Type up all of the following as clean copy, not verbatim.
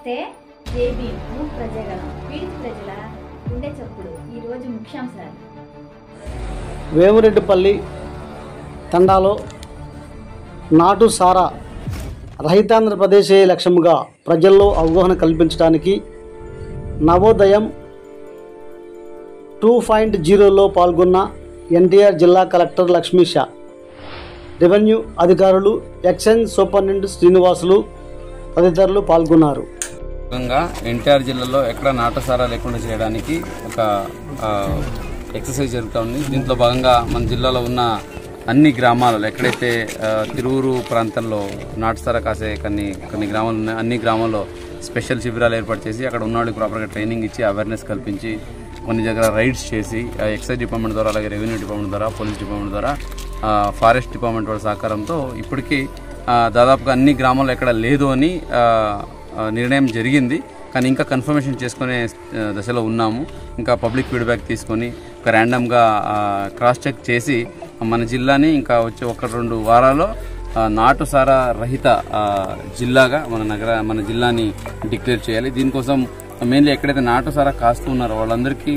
నమస్తే జేబీ ప్రజగలం పీడిత ప్రజల గుండె చప్పుడు ఈ రోజు ముఖ్యాంశాలు. వేమురెడ్డిపల్లి తండాలో నాటు సారా రహితాంధ్రప్రదేశే లక్ష్యంగా ప్రజల్లో అవగాహన కల్పించడానికి నవోదయం 2.0లో పాల్గొన్న ఎన్టీఆర్ జిల్లా కలెక్టర్ లక్ష్మీ షా, రెవెన్యూ అధికారులు, ఎక్సైజ్ సూపరింటెండెంట్ శ్రీనివాసులు తదితరులు పాల్గొన్నారు. ఎన్టీఆర్ జిల్లాలో ఎక్కడ నాటసారా లేకుండా చేయడానికి ఒక ఎక్సర్సైజ్ జరుగుతుంది. దీంట్లో భాగంగా మన జిల్లాలో ఉన్న అన్ని గ్రామాలలో ఎక్కడైతే తిరువురు ప్రాంతంలో నాటసారా కాసే కొన్ని గ్రామాలు ఉన్నాయి, అన్ని గ్రామాల్లో స్పెషల్ శిబిరాలు ఏర్పాటు చేసి అక్కడ ఉన్న వాళ్ళకి ప్రాపర్గా ట్రైనింగ్ ఇచ్చి అవేర్నెస్ కల్పించి కొన్ని దగ్గర రైడ్స్ చేసి ఎక్సైజ్ డిపార్ట్మెంట్ ద్వారా, అలాగే రెవెన్యూ డిపార్ట్మెంట్ ద్వారా, పోలీస్ డిపార్ట్మెంట్ ద్వారా, ఫారెస్ట్ డిపార్ట్మెంట్ వాళ్ళ సహకారంతో ఇప్పటికీ దాదాపుగా అన్ని గ్రామాల్లో ఎక్కడ లేదు అని నిర్ణయం జరిగింది. కానీ ఇంకా కన్ఫర్మేషన్ చేసుకునే దశలో ఉన్నాము. ఇంకా పబ్లిక్ ఫీడ్బ్యాక్ తీసుకొని ఒక ర్యాండమ్గా క్రాస్ చెక్ చేసి మన జిల్లాని ఇంకా వచ్చే 1-2 వారాల్లో నాటుసారా రహిత జిల్లాగా మన జిల్లాని డిక్లేర్ చేయాలి. దీనికోసం మెయిన్లీ ఎక్కడైతే నాటుసారా కాస్తూ ఉన్నారో వాళ్ళందరికీ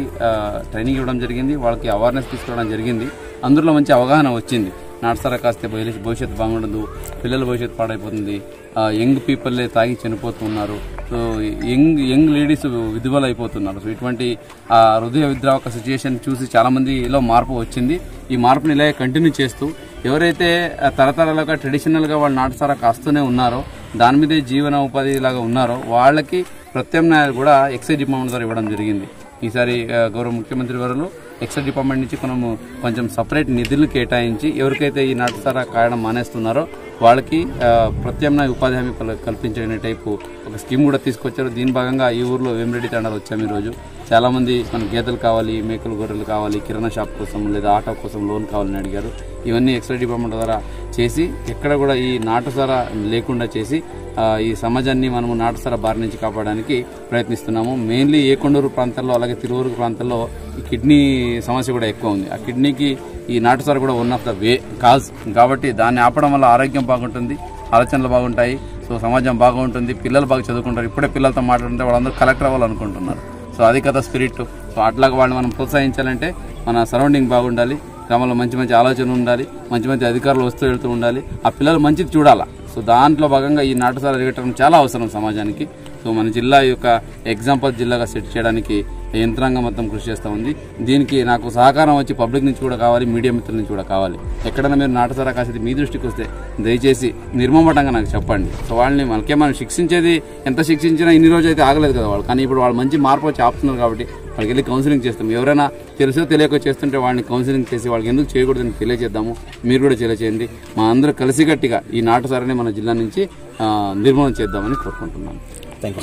ట్రైనింగ్ ఇవ్వడం జరిగింది, వాళ్ళకి అవేర్నెస్ తీసుకోవడం జరిగింది. అందులో మంచి అవగాహన వచ్చింది. నాటుసారా కాస్తే భవిష్యత్తు బాగుండదు, పిల్లల భవిష్యత్తు పాడైపోతుంది, యంగ్ పీపుల్లే తాగి చనిపోతున్నారు, సో యంగ్ లేడీస్ విధువలు అయిపోతున్నారు. సో ఇటువంటి హృదయ విద్రావక సిచ్యుయేషన్ చూసి చాలామందిలో మార్పు వచ్చింది. ఈ మార్పుని ఇలాగే కంటిన్యూ చేస్తూ ఎవరైతే తరతరాలుగా ట్రెడిషనల్గా వాళ్ళు నాటుసారా కాస్తూనే ఉన్నారో, దాని మీదే జీవన ఉపాధి లాగా ఉన్నారో వాళ్ళకి ప్రత్యామ్నాయాలు కూడా ఎక్సైజ్ డిపార్ట్మెంట్ ద్వారా ఇవ్వడం జరిగింది. ఈసారి గౌరవ ముఖ్యమంత్రి వారు ఎక్సైజ్ డిపార్ట్మెంట్ నుంచి కొంచెం సపరేట్ నిధులు కేటాయించి ఎవరికైతే ఈ నాటుసారా కాయడం మానేస్తున్నారో వాళ్ళకి ప్రత్యామ్నాయ ఉపాధి హామీ కల్పించే టైపు ఒక స్కీమ్ కూడా తీసుకొచ్చారు. దీని భాగంగా ఈ ఊర్లో వేమిరెడ్డి తండాలు వచ్చాము. ఈరోజు చాలామంది మన గేదెలు కావాలి, మేకలు, గొర్రెలు కావాలి, కిరాణా షాప్ కోసం లేదా ఆటో కోసం లోన్ కావాలని అడిగారు. ఇవన్నీ ఎక్సైజ్ డిపార్ట్మెంట్ ద్వారా చేసి ఎక్కడ కూడా ఈ నాటుసారా లేకుండా చేసి ఈ సమాజాన్ని మనము నాటుసారా బారి నుంచి కాపాడడానికి ప్రయత్నిస్తున్నాము. మెయిన్లీ ఏకొండూరు ప్రాంతాల్లో, అలాగే తిరువూరు ప్రాంతాల్లో ఈ కిడ్నీ సమస్య కూడా ఎక్కువ ఉంది. ఆ కిడ్నీకి ఈ నాటుసారా కూడా వన్ ఆఫ్ ద కాజ్ కాబట్టి దాన్ని ఆపడం వల్ల ఆరోగ్యం బాగుంటుంది, ఆలోచనలు బాగుంటాయి, సో సమాజం బాగుంటుంది, పిల్లలు బాగా చదువుకుంటారు. ఇప్పుడే పిల్లలతో మాట్లాడుతుంటే వాళ్ళందరూ కలెక్టర్ అవ్వాలనుకుంటున్నారు. సో అది కదా స్పిరిట్. సో అట్లాగా వాళ్ళని మనం ప్రోత్సహించాలంటే మన సరౌండింగ్ బాగుండాలి, గ్రామంలో మంచి మంచి ఆలోచన ఉండాలి, మంచి మంచి అధికారులు వస్తూ వెళ్తూ ఉండాలి, ఆ పిల్లలు మంచిది చూడాలా. సో దాంట్లో భాగంగా ఈ నాటుసారా అరికట్టడం చాలా అవసరం సమాజానికి. సో మన జిల్లా యొక్క ఎగ్జాంపుల్ జిల్లాగా సెట్ చేయడానికి యంత్రాంగం మొత్తం కృషి చేస్తూ ఉంది. దీనికి నాకు సహకారం వచ్చి పబ్లిక్ నుంచి కూడా కావాలి, మీడియా మిత్రుల నుంచి కూడా కావాలి. ఎక్కడైనా మీరు నాటుసారా కాసేది మీ దృష్టికి వస్తే దయచేసి నిర్మమటంగా నాకు చెప్పండి. సో వాళ్ళని మనకే మనం శిక్షించేది ఎంత శిక్షించినా ఇన్ని రోజు అయితే ఆగలేదు కదా వాళ్ళు. కానీ ఇప్పుడు వాళ్ళు మంచి మార్పు వచ్చి ఆపుతున్నారు కాబట్టి వాళ్ళకి వెళ్ళి కౌన్సిలింగ్ చేస్తాం. ఎవరైనా తెలుసో తెలియక చేస్తుంటే వాళ్ళని కౌన్సిలింగ్ చేసి వాళ్ళకి ఎందుకు చేయకూడదని తెలియజేద్దాము. మీరు కూడా తెలియజేయండి. మా అందరూ కలిసికట్టిగా ఈ నాటుసారాని మన జిల్లా నుంచి నిర్మూలన చేద్దామని కోరుకుంటున్నాను.